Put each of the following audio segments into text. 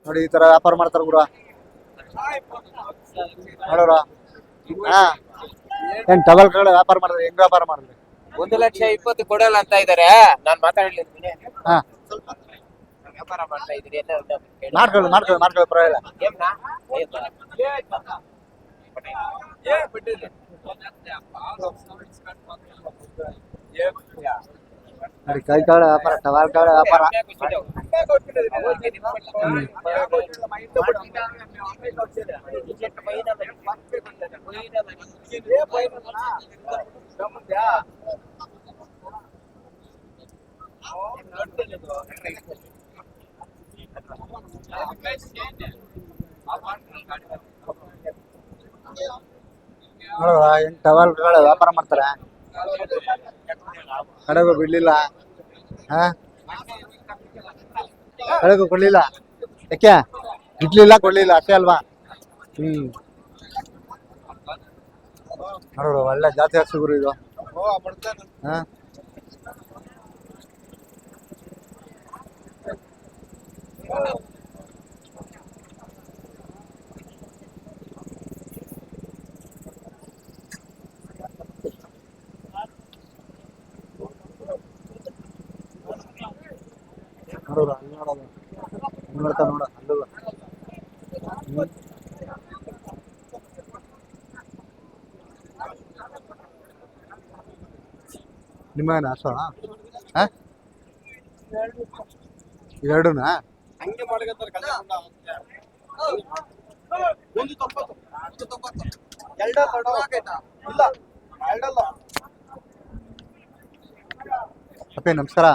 ನೋಡಿ ಈ ತರ ವ್ಯಾಪಾರ ಮಾಡ್ತಾರ ಗುರು ನೋಡೋರ. ಹಾ ಏನ್ ಟವಲ್ ಕಡೆ ವ್ಯಾಪಾರ ಮಾಡಿದ್ರೆ ಹೆಂಗ್ ವ್ಯಾಪಾರ ಮಾಡಿದ್ರಿ? 1,20,000 ಕೊಡಲ್ಲ ಅಂತ ಇದಾರೆ. ನಾನ್ ಮಾತಾಡ್ಲಿ ಹಾ ವ್ಯಾಪಾರ ಮಾಡ್ತಾ ಇದೀನಿ. ಮಾಡ್ಕೊಳ್ಳಿ ಪರವಾಗಿಲ್ಲ. ನೋಡಿ ಕೈ ಕಾಳು ವ್ಯಾಪಾರ, ಟವಲ್ ಕಾಳು ವ್ಯಾಪಾರ. ನೋಡುವ ಹೆಂಗ್ ಟವಲ್ ಗಳು ವ್ಯಾಪಾರ ಮಾಡ್ತಾರೆ. ಕಡೆಗೂ ಬಿಡ್ಲಿಲ್ಲ. ಹಾ ಕಡೆಗೂ ಕೊಡ್ಲಿಲ್ಲ. ಯಾಕೆ ಇಡ್ಲಿಲ್ಲ ಕೊಡ್ಲಿಲ್ಲ ಅಷ್ಟೇ ಅಲ್ವಾ? ನೋಡು ಒಳ್ಳೆ ಜಾತಿ ಹಸುಗುರು ಇದು. ಹಾ ನೋಡೋರು ಅಲ್ಲಿ ನೋಡೋದು ನೋಡ್ತಾ ನೋಡ ಅಲ್ಲೂ ನಿಮ್ಮನ ಹಸು ಎರಡೂನಾ? ಅಪ್ಪೇ ನಮಸ್ಕಾರ.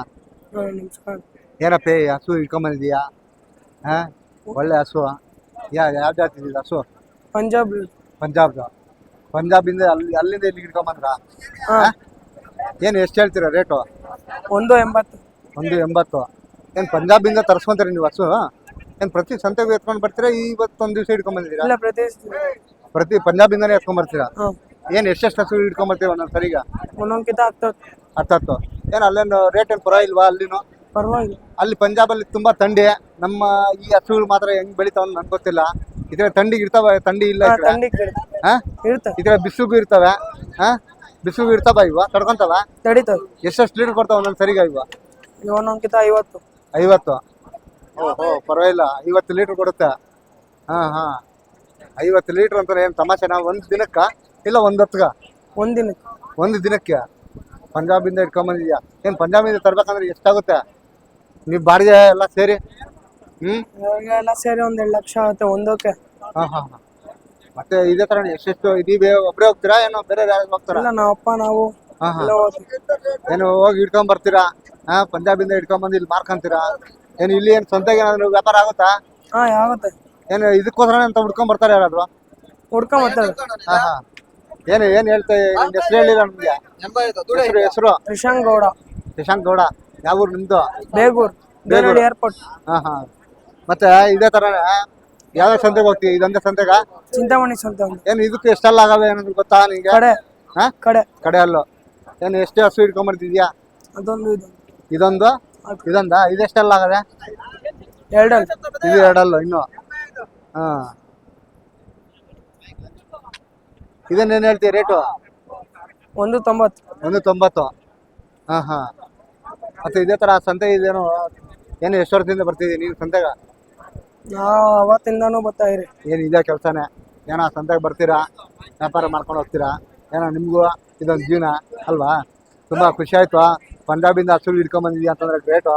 ಏನಪ್ಪೇ ಹಸು ಇಟ್ಕೊಂಬಂದಿದೀಯಾ? ಹಾ ಒಳ್ಳೆ ಹಸು. ಯಾವ ಜಾತಿ ಇದೆ ಹಸು? ಪಂಜಾಬಿಂದ ಅಲ್ಲಿಂದ ಇಲ್ಲಿ ಇಟ್ಕೊಂಬಂದ್ರ? ಏನು ಎಷ್ಟು ಹೇಳ್ತೀರಾ ರೇಟು? 180. ಏನು ಪಂಜಾಬಿಂದ ತರ್ಸ್ಕೊಂತೀರಾ ನೀವು ಹಸು? ಏನು ಪ್ರತಿ ಸಂತೆಗೂ ಎತ್ಕೊಂಡು ಬರ್ತೀರಾ? ಇವತ್ತೊಂದು ದಿವಸ ಇಟ್ಕೊಂಡ್ ಬಂದಿದ್ದೀರಾ? ಪ್ರತಿ ಪಂಜಾಬಿಂದಾನೇ ಎತ್ಕೊಂಡ್ ಬರ್ತೀರಾ? ಏನು ಎಷ್ಟೆಷ್ಟು ಹಸು ಇಟ್ಕೊಂಡ್ ಬರ್ತೀರಾ ಒಂದೊಂದು ಸರಿಗ? ಹತ್ತು. ಏನು ಅಲ್ಲೇನು ರೇಟ್ ಏನು ಪರವಾಗಿಲ್ವಾ ಅಲ್ಲಿನೂ? ಅಲ್ಲಿ ಪಂಜಾಬಲ್ಲಿ ತುಂಬಾ ಥಂಡಿ. ನಮ್ಮ ಈ ಹಸುಗಳು ಮಾತ್ರ ಹೆಂಗ್ ಬೆಳಿತಾವ ನನ್ಗೆ ಗೊತ್ತಿಲ್ಲ. ಇದ್ರೆ ಥಂಡಿಗೆ ಇರ್ತಾವ, ಥಂಡಿ ಇಲ್ಲ ಇದ್ರೆ ಬಿಸಿಲು ಇರ್ತವೆ. ಬಿಸಿಲು ಇರ್ತಾವ ಇವ ತಡ್ಕೊಂತಾವ? ಎಷ್ಟೆಷ್ಟು ಲೀಟರ್ ಕೊಡ್ತಾವ ಒಂದೊಂದು ಸರಿಗ ಇವ? 50. ಓಹೋ ಪರವಾಗಿಲ್ಲ, 50 ಲೀಟರ್ ಕೊಡುತ್ತೆ. ಹಾ 50 ಲೀಟರ್ ಅಂತಾರೆ ಏನು ತಮಾಷೆನಾ? ಒಂದು ದಿನಕ್ಕ ಇಲ್ಲ ಒಂದು ಹೊತ್ಗ? ಒಂದು ದಿನಕ್ಕೆ ಪಂಜಾಬಿಂದ ಇಟ್ಕೊಂಬಂದಿದ್ಯಾ? ಏನು ಪಂಜಾಬಿಂದ ತರ್ಬೇಕಂದ್ರೆ ಎಷ್ಟಾಗುತ್ತೆ ನೀವು ಬಾಡಿಗೆ ಎಲ್ಲ ಸೇರಿ? ಸೇರಿ 1.5 ಲಕ್ಷ ಆಗುತ್ತೆ ಒಂದಕ್ಕೆ. ಹಾ ಮತ್ತೆ ಇದೇ ತರ ಎಷ್ಟೆಷ್ಟು ಇದೀವಿ? ಒಬ್ಬರೇ ಹೋಗ್ತೀರಾ ಏನೋ ಬೇರೆ ಯಾರು ಹೋಗ್ತಾರಾ? ನಾವು ಅಪ್ಪ ನಾವು ಏನು ಹೋಗಿ ಇಟ್ಕೊಂಡ್ ಬರ್ತೀರಾ? ಪಂಜಾಬಿಂದ ಇಟ್ಕೊಂಬಂದು ಇಲ್ಲಿ ಮಾರ್ಕೊಂತೀರಾ? ಏನು ಇಲ್ಲಿ ಏನು ಸ್ವಂತಾಗ ಏನಾದ್ರು ವ್ಯಾಪಾರ ಆಗುತ್ತಾ? ಆಗುತ್ತೆ. ಏನು ಇದಕ್ಕೋಸ್ಕರ ಅಂತ ಹುಡ್ಕೊಂಡ್ ಬರ್ತಾರೆ ಯಾರಾದ್ರು? ಏನು ಹೇಳ್ತಾ ಹೆಸರು ಹೇಳಿಲ್ಲ ನಮ್ಗೆ. ಹೆಸರು? ಶಶಾಂಕ್ ಗೌಡ. ಯಾವ ಊರು ನಿಮ್ದು? ಬೇಗೂರು ಏರ್ಪೋರ್ಟ್. ಮತ್ತೆ ಇದೇ ತರ ಯಾವ ಸಂತೆಗೆ ಹೋಗ್ತೀವಿ? ಇದೊಂದೇ ಸಂತೆಗ? ಚಿಂತಾಮಣಿ ಸಂತೆ. ಏನು ಇದಕ್ಕೆ ಎಷ್ಟೆಲ್ಲ ಆಗವೆ ಏನಾದ್ರು ಗೊತ್ತಾ ನಿಂಗೆ? ಕಡೆ ಅಲ್ಲೋ ಏನು ಎಷ್ಟು ಹಸು ಇಟ್ಕೊಂಡ್ಬರ್ತಿದ್ಯಾ? ಇದೊಂದಾ? ಇದೆಷ್ಟೆಲ್ಲ ಆಗದೆ? ಇದು ಎರಡಲ್ಲು ಇನ್ನು. ಇದನ್ನೇನು ಹೇಳ್ತೀವಿ ರೇಟು? 190. ಮತ್ತೆ ಇದೇ ತರ ಸಂತೆ ಇದೇನು? ಏನು ಎಷ್ಟು ವರ್ಷದಿಂದ ಬರ್ತಿದ್ದೀನಿ ನೀವು ಸಂತೆಗ? ಅವತ್ತಿಂದಾನು ಬರ್ತಾ ಇರಿ. ಏನು ಇದೇ ಕೆಲಸನೇ? ಏನೋ ಸಂತೆಗೆ ಬರ್ತೀರಾ, ವ್ಯಾಪಾರ ಮಾಡ್ಕೊಂಡು ಹೋಗ್ತೀರಾ? ಏನೋ ನಿಮಗೂ ಇದೊಂದು ಜೀವನ ಅಲ್ವಾ? ತುಂಬಾ ಖುಷಿ ಆಯ್ತು. ಪಂಜಾಬಿಂದ ಹಸು ಹಿಡ್ಕೊಂಬಂದಿದ್ಯಾ ಅಂತಂದ್ರೆ ಗ್ರೇಟು.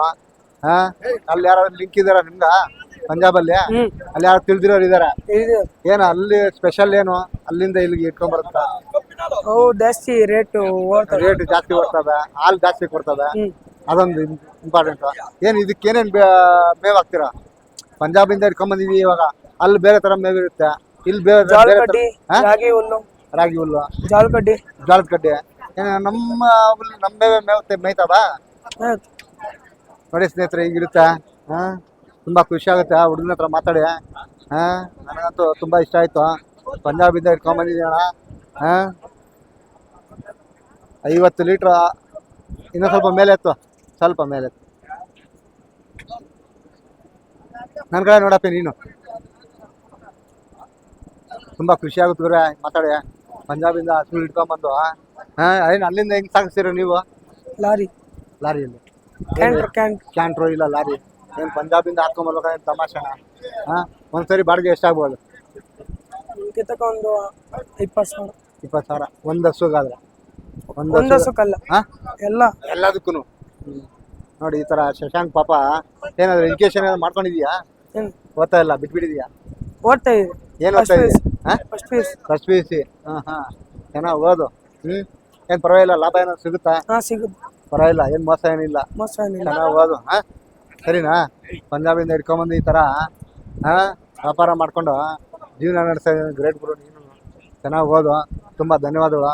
ಅಲ್ಲಿ ಯಾರು ಲಿಂಕ್ ಇದಾರ ನಿಮ್ಗ ಪಂಜಾಬಲ್ಲಿ? ಅಲ್ಲಿ ಯಾರು ತಿಳಿದಿರೋರು ಇದಾರ? ಏನು ಅಲ್ಲಿ ಸ್ಪೆಷಲ್ ಏನು ಅಲ್ಲಿಂದ ಇಲ್ಲಿಗೆ ಇಟ್ಕೊಂಡ್ ಬರುತ್ತಾ? ಜಾಸ್ತಿ ರೇಟ್ ಜಾಸ್ತಿ ಬರ್ತವೆ, ಹಾಲು ಜಾಸ್ತಿ ಕೊಡ್ತವೆ, ಅದೊಂದು ಇಂಪಾರ್ಟೆಂಟ್. ಏನು ಇದಕ್ಕೆ ಏನೇನು ಮೇವ್ ಹಾಕ್ತೀರಾ? ಪಂಜಾಬಿಂದ ಇಟ್ಕೊಂಬಂದಿದೀವಿ ಇವಾಗ, ಅಲ್ಲಿ ಬೇರೆ ತರ ಮೇವ್ ಇರುತ್ತೆ, ಇಲ್ಲಿ ಬೇರೆ ರಾಗಿ ಹುಲ್ಲು, ಜೋಳದ ಕಡ್ಡಿ. ನಮ್ಮ ಮೇಯ್ತಾವ ನೋಡಿ ಸ್ನೇಹಿತರೆ, ಈಗಿರುತ್ತೆ. ತುಂಬಾ ಖುಷಿ ಆಗುತ್ತೆ ಹುಡುಗನ ಹತ್ರ ಮಾತಾಡಿ. ನನಗಂತೂ ತುಂಬಾ ಇಷ್ಟ ಆಯ್ತು. ಪಂಜಾಬಿಂದ ಇಟ್ಕೊಂಡ್ಬಂದಿದ್ದೀಣ. 50 ಲೀಟ್ರ್. ಇನ್ನೂ ಸ್ವಲ್ಪ ಮೇಲೆ ಎತ್ತು. ನನ್ನ ಕಡೆ ನೋಡಪ್ಪ ನೀನು. ತುಂಬಾ ಖುಷಿ ಆಗುತ್ತೆ ಗುರು ಮಾತಾಡಿ. ಪಂಜಾಬಿಂದ ಹಸು ಇಟ್ಕೊಂಡ್ಬಂದು ಏನು ಅಲ್ಲಿಂದ ಹೆಂಗ್ ಸಾಗಿಸ್ತೀರ ನೀವು? ಲಾರಿ ಲಾರಿಯಲ್ಲಿ ಕ್ಯಾಂಟ್ರ್ ಕ್ಯಾಂಟ್ರೋ ಇಲ್ಲ ಲಾರಿ. ಏನು ಪಂಜಾಬಿಂದ ಹಾಕೊಂಬರ್ಬೇಕಾ ಏನು ತಮಾಷೆನ? ಒಂದ್ಸರಿ ಬಾಡಿಗೆ ಎಷ್ಟಾಗ್ಬೋದು? ಕಿತ್ತಕ ಒಂದು 20,000. 20,000 ಒಂದು ಹಸುಗಾದ್ರೆ? ಒಂದು ಹಸುಕಲ್ಲ ಎಲ್ಲ ಎಲ್ಲದಕ್ಕೂ ನೋಡಿ. ಈ ತರ ಶಶಾಂಕ್ ಪಾಪ ಏನಾದ್ರು ಎಜುಕೇಶನ್ ಏನಾದ್ರು ಮಾಡ್ಕೊಂಡಿದ್ಯಾ? ಓದ್ತಾ ಇಲ್ಲ, ಬಿಟ್ಬಿಟ್ಟಿದ್ಯಾ? ಓದ್ತಾ ಇದೆ. ಏನು ಓದ್ತಾ ಇದೆಯಾ? First PUC. ಚೆನ್ನಾಗಿ ಓದು. ಏನು ಪರವಾಗಿಲ್ಲ, ಲಾಭ ಏನಾದ್ರು ಸಿಗುತ್ತಾ? ಸಿಗುತ್ತೆ. ಪರವಾಗಿಲ್ಲ, ಏನು ಮೋಸ ಏನಿಲ್ಲ, ಮೋಸ ಏನಿಲ್ಲ. ಚೆನ್ನಾಗಿ ಓದು. ಸರಿನಾ? ಪಂಜಾಬಿಂದ ಹಿಡ್ಕೊಂಬಂದು ಈ ಥರ ವ್ಯಾಪಾರ ಮಾಡ್ಕೊಂಡು ಜೀವನ ನಡೆಸ್ತಾ ಇದ್ದೀನಿ. ಗ್ರೇಟ್ ಗುರು ನೀನು. ಚೆನ್ನಾಗಿ ಓದು. ತುಂಬ ಧನ್ಯವಾದಗಳು.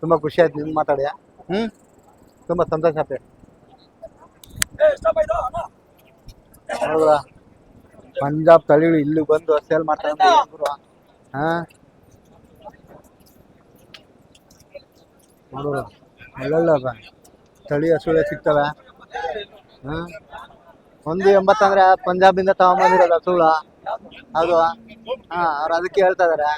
ತುಂಬ ಖುಷಿ ಆಯ್ತು ನಿಮ್ಗೆ ಮಾತಾಡಿ. ತುಂಬ ಸಂತೋಷ ಆಯ್ತು. ಹೌದಾ? ಪಂಜಾಬ್ ತಳಿಗಳು ಇಲ್ಲಿ ಬಂದು ಸೇಲ್ ಮಾಡ್ತಾರೆ ಗುರು. ನೋಡು, ಒಳ್ಳೊಳ್ಳೆ ತಳಿ ಹಸುಗಳೇ ಸಿಗ್ತವೆ. 180 ಅಂದ್ರೆ ಪಂಜಾಬಿಂದ ತಗೊಂಬಂದಿರೋದು ಹಸುಗಳ ಅದು. ಅವ್ರು ಅದಕ್ಕೆ ಹೇಳ್ತಾ ಇದಾರೆ.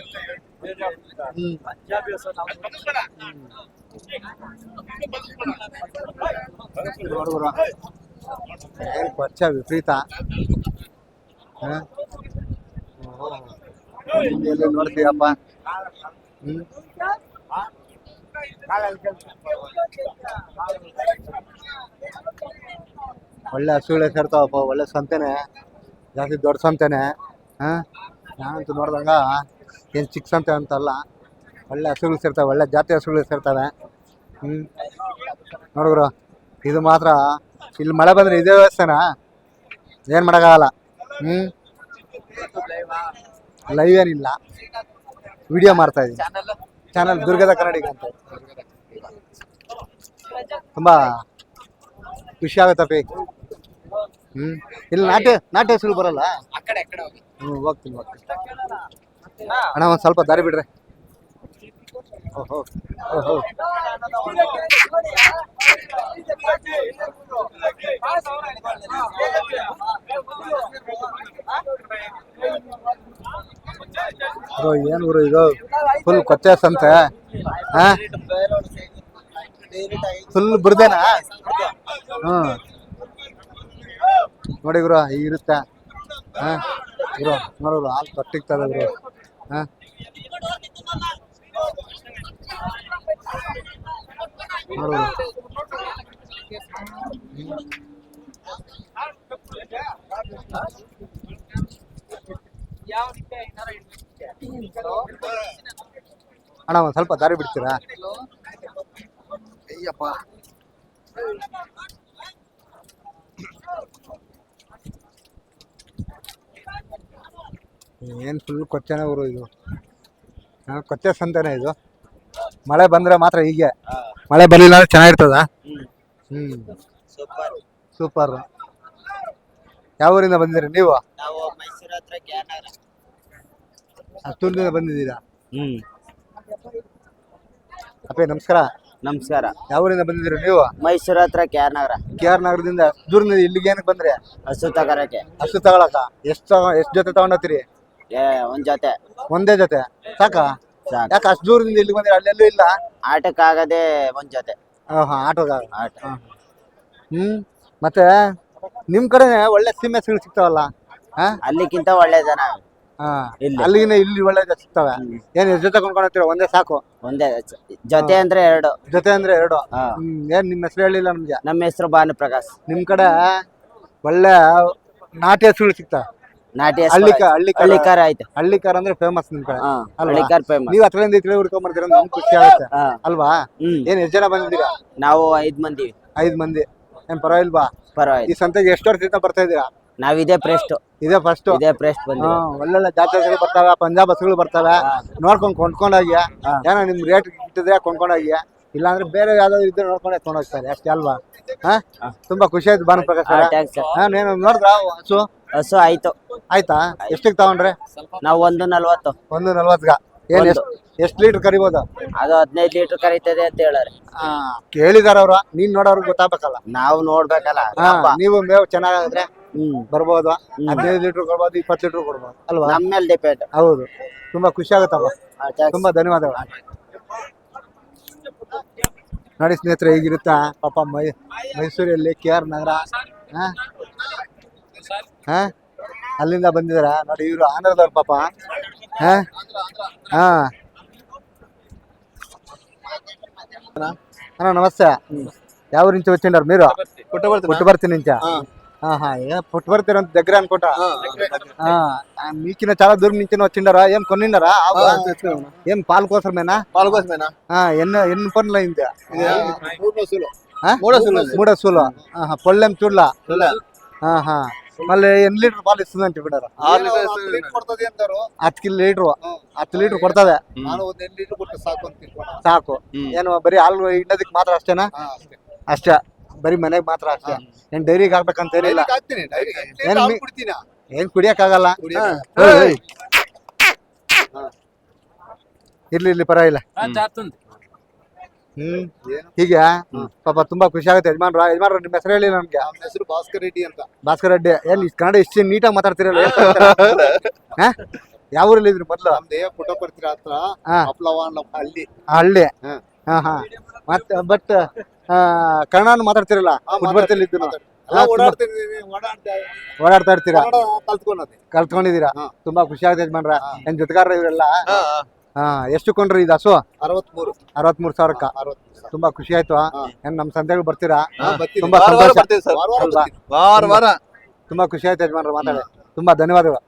ನೋಡುವ ಏನ್ ಖರ್ಚ ವಿಪರೀತ. ಎಲ್ಲಿ ನೋಡ್ತೀಯಪ್ಪ? ಒಳ್ಳೆ ಹಸುಗಳೇ ಸೇರ್ತಾವಪ್ಪ. ಒಳ್ಳೆ ಸಂತೆನೆ, ಜಾಸ್ತಿ ದೊಡ್ಡ ಸಂತೆನೆ. ನಾನಂತೂ ನೋಡ್ದಂಗ ಏನು ಚಿಕ್ಕ ಸಂತೆ ಅಂತಲ್ಲ, ಒಳ್ಳೆ ಹಸುಗಳು ಸೇರ್ತಾವೆ, ಒಳ್ಳೆ ಜಾತಿ ಹಸುಗಳು ಸೇರ್ತವೆ. ನೋಡಿದ್ರು ಇದು ಮಾತ್ರ ಇಲ್ಲಿ ಮಳೆ ಬಂದ್ರೆ ಇದೇ ವ್ಯವಸ್ಥೆನಾ? ಏನು ಮಾಡೋಕ್ಕಾಗಲ್ಲ. ಲೈವ್ ಏನಿಲ್ಲ, ವಿಡಿಯೋ ಮಾಡ್ತಾ ಇದ್ದೀನಿ. ಚಾನಲ್ ದುರ್ಗದ ಕನ್ನಡಿಗ ಅಂತ. ತುಂಬಾ ಖುಷಿ ಆಗುತ್ತಪ್ಪ. ಇಲ್ಲಿ ನಾಟ್ಯ ಹೆಸರು ಬರಲ್ಲ. ಹೋಗ್ತೀನಿ ಅಣ್ಣ, ಒಂದು ಸ್ವಲ್ಪ ದಾರಿ ಬಿಡ್ರೆ. ಓಹೋ ಓಹೋ, ಏನು ಗುರು ಇದು? ಫುಲ್ ಕೊಚ್ಚೆ ಸಂತೆ. ಫುಲ್ ಬುರ್ದೇನಾ? ನೋಡಿ ಗುರು ಇರುತ್ತೆ. ಗುರು ನೋಡೋರು ಹಾಲು ಕಟ್ಟಿಗ್ತದೆ ಗುರು. ನೋಡೋರು ಅಣ್ಣ, ಒಂದು ಸ್ವಲ್ಪ ದಾರಿ ಬಿಡ್ತೀರಾ? ಅಯ್ಯಪ್ಪ, ಏನು ಫುಲ್ ಕೊಚ್ಚೆನೇ ಊರು ಇದು. ಕೊಚ್ಚೆ ಸಂತೆನೇ ಇದು. ಮಳೆ ಬಂದ್ರೆ ಮಾತ್ರ ಹೀಗೆ, ಮಳೆ ಬರಲಿಲ್ಲ ಅಂದ್ರೆ ಚೆನ್ನಾಗಿರ್ತದ. ಸೂಪರ್. ಯಾವ ಊರಿಂದ ಬಂದಿದ್ದೀರಿ ನೀವು? ಅಷ್ಟೂರಿಂದ ಬಂದಿದ್ದೀರಾ? ಅಪ್ಪೇ ನಮಸ್ಕಾರ. ನಮಸ್ಕಾರ. ಯಾವ ಊರಿಂದ ಬಂದಿದ್ದೀರಿ ನೀವು? ಮೈಸೂರು ಹತ್ರ KR ನಗರ. KR ನಗರದಿಂದ ದೂರದಿಂದ ಇಲ್ಲಿಗೆ ಏನಕ್ಕೆ ಬಂದ್ರಿ? ಹಸು ತಗರಕ್ಕೆ. ಹಸು ತಗೊಳಕ? ಎಷ್ಟು ಜೊತೆ ತಗೊಂಡತ್ತೀರಿ? ಒಂದ್ ಜೊತೆ. ಒಂದೇ ಜೊತೆ ಸಾಕಾ? ಯಾಕೆ ಅಷ್ಟು ದೂರದಿಂದ ಇಲ್ಲಿಗೆ ಬಂದ್ರಿ? ಅಲ್ಲೆಲ್ಲೂ ಇಲ್ಲ? ಆಟಕ್ಕಾಗದೆ ಒಂದ್ ಜೊತೆ. ಆಟೋದಾಗ. ಮತ್ತೆ ನಿಮ್ ಕಡೆ ಒಳ್ಳೆ ಸೀಮೆ ಹಸುಗಳು ಸಿಗ್ತಾವಲ್ಲ? ಅಲ್ಲಿಕ್ಕಿಂತ ಒಳ್ಳೇದನ ಅಲ್ಲಿಗಿನ ಇಲ್ಲಿ ಒಳ್ಳೆ ಸಿಗ್ತವೆ. ಏನ್ ಎಷ್ಟು ಜೊತೆ ಕೊಂಡ್ಕೊಂಡಿರ್ತೀರ? ಒಂದೇ ಸಾಕು? ಒಂದೇ ಜೊತೆ ಅಂದ್ರೆ 2. ಜೊತೆ ಅಂದ್ರೆ 2. ಏನ್ ನಿಮ್ಮ ಹೆಸರು ಹೇಳಿಲ್ಲ ನಮ್ಗೆ? ನಮ್ಮ ಹೆಸರು ಭಾನುಪ್ರಕಾಶ್. ನಿಮ್ ಕಡೆ ಒಳ್ಳೆ ನಾಟಿ ಹಸುಗಳು ಸಿಗ್ತಾವ? ನಾಟಿ ಹಳ್ಳಿಕಾರ ಆಯ್ತು. ಹಳ್ಳಿಕಾರ ಅಂದ್ರೆ ಫೇಮಸ್ ನಿಮ್ ಕಡೆ. ನೀವ್ ಹತ್ರದಿಂದ ಈ ಕಡೆ ಹುಡ್ಕೊಂಡ್ ಬರ್ತೀರ, ನಮ್ಗೆ ಖುಷಿ ಆಗುತ್ತೆ ಅಲ್ವಾ? ಏನ್ ಎಷ್ಟು ಜನ ಬಂದಿದ್ದೀರಾ? ನಾವು 5 ಮಂದಿ. 5 ಮಂದಿ. ಏನ್ ಪರವಾಗಿಲ್ವಾ? ಪರವಾಗಿಲ್ಲ. ಈ ಸಂತೆಗೆ ಎಷ್ಟು ವರ್ಷದಿಂದ ಬರ್ತಾ ಇದ್ದೀರಾ? ನಾವ್ ಇದೇ ಫಸ್ಟ್ ಬಂದಿವಿ. ಒಳ್ಳೊಳ್ಳೆ ಜಾತಿ ಹಸುಗಳು ಬರ್ತಾವೆ, ಪಂಜಾಬ್ ಹಸುಗಳು ಬರ್ತಾವೆ. ನೋಡ್ಕೊಂಡು ಕೊಂಡ್ಕೊಂಡೋಗಿ, ಏನೋ ನಿಮ್ ರೇಟ್ ಇಟ್ಟಿದ್ರೆ ಕೊಂಡ್ಕೊಂಡೋಗಿ, ಇಲ್ಲಾಂದ್ರೆ ಬೇರೆ ಯಾವ್ದಾದ್ರು ಇದ್ರೆ ನೋಡ್ಕೊಂಡೆ ಕೊಂಡೋಗ್ತಾರೆ ಅಷ್ಟೇ ಅಲ್ವಾ? ತುಂಬಾ ಖುಷಿ ಆಯ್ತು ಭಾನುಪ್ರಕಾಶ್. ನಾನು ನೋಡಿದ್ರ ಹಸು ಆಯ್ತಾ? ಎಷ್ಟಿಗೆ ತಗೊಂಡ್ರೆ? ನಾವು 140. 140ಗ ಏನ್ ಎಷ್ಟು ಲೀಟರ್ ಕರಿಬೋದು? ಅದು 15 ಲೀಟರ್ ಕರೀತದೆ ಅಂತ ಹೇಳಾರೆ. ಕೇಳಿದಾರ ಅವ್ರ, ನೀನ್ ನೋಡೋರ್ಗೆ ಗೊತ್ತಾಗಬೇಕಲ್ಲ. ನಾವು ನೋಡ್ಬೇಕಲ್ಲ. ನೀವು ಮೇವು ಚೆನ್ನಾಗಾದ್ರೆ ಬರ್ಬೋದು 15 ಲೀಟರ್ ಕೊಡ್ಬೋದು 20 ಲೀಟರ್ ಕೊಡ್ಬೋದು ಅಲ್ವಾ ನಮ್ಮ ಮೇಲೆ ಡಿಪೆಂಡ್. ಹೌದು ತುಂಬಾ ಖುಷಿ ಆಗುತ್ತಪ್ಪ ತುಂಬಾ ಧನ್ಯವಾದಗಳು ನೋಡಿ ಸ್ನೇಹಿತರೆ ಈಗಿರುತ್ತಾ ಪಾಪ ಮೈಸೂರಲ್ಲಿ KR ನಗರ ಅಲ್ಲಿಂದ ಬಂದಿದಾರ ನೋಡಿ ಇವರು ಆಂಧ್ರದವ್ರು ಪಾಪ అన్న నమస్తే ఎవరి నుంచి వచ్చిండారు మీరు పుట్టబర్తి నుంచా పుట్టబర్తి దగ్గర అనుకుంటా మీకిన చాలా దూరం నుంచి వచ్చిండారా ఏం కొనిండారా ఏం పాల కోసమేనా ఎన్ని పనులు అయింది మూడో సూలు పొల్లెం చూడలా మళ్ళీ ఎన్ని లీటర్ పాలు ఇస్తుంది అంటే చెప్పారు 10 ಲೀಟರ್ ಕೊಡ್ತದೆ ಸಾಕು ಏನು ಬರೀ ಹಾಲು ಹಿಂಡೋದಕ್ಕೆ ಮಾತ್ರ ಅಷ್ಟೇನಾ ಅಷ್ಟೇ ಬರೀ ಮನೆಗೆ ಮಾತ್ರ ಅಷ್ಟೇ ಏನ್ ಡೈರಿಗೆ ಹಾಕ್ಬೇಕಂತ ಏನಿಲ್ಲ ಏನ್ ಕುಡಿಯಕ್ಕಾಗಲ್ಲ ಇರ್ಲಿ ಪರವಾಗಿಲ್ಲ ಹೀಗೆ ಪಾಪ ತುಂಬಾ ಖುಷಿ ಆಗುತ್ತೆ ಯಜಮಾನ್ರ ನಿಮ್ಮ ಹೆಸರು ಹೇಳಿ ನಮ್ಗೆ ಹೆಸರು ಭಾಸ್ಕರ್ ರೆಡ್ಡಿ ಅಂತ ಭಾಸ್ಕರ್ ರೆಡ್ಡಿ ಏನ್ ಕನ್ನಡ ಇಷ್ಟು ನೀಟಾಗಿ ಮಾತಾಡ್ತಿರಲ್ಲ ಯಾವ ಊರಲ್ಲಿ ಇದ್ರಿ ಮೊದ್ಲು ನಮ್ದೇ ಪುಟ್ಟಪರ್ತಿ ಹತ್ರ ಹಳ್ಳಿ ಮತ್ತೆ ಬಟ್ ಕನ್ನಡ ಮಾತಾಡ್ತಿರಲ್ಲ ಪುಟ್ಟಪರ್ತಿಯಲ್ಲಿ ಇದ್ದು ಓಡಾಡ್ತಾ ಇರ್ತೀರಾ ಕಲ್ತ್ಕೊಂಡಿದ್ದೀರಾ ತುಂಬಾ ಖುಷಿ ಆಗುತ್ತೆ ಯಜಮಾನ್ರ ಏನ್ ಜೊತೆಗಾರ ಇವರೆಲ್ಲ ಎಷ್ಟು ಕೊಂಡ್ರಿ ಇದು ಹಸು 63,000 ತುಂಬಾ ಖುಷಿ ಆಯ್ತು ಏನ್ ನಮ್ ಸಂತೆಗಳು ಬರ್ತೀರಾ ತುಂಬಾ ಸಂತೋಷ ತುಂಬಾ ಖುಷಿ ಆಯ್ತು ಯಜಮಾನ್ರ ಮಾತಾಡಿ ತುಂಬಾ ಧನ್ಯವಾದಗಳು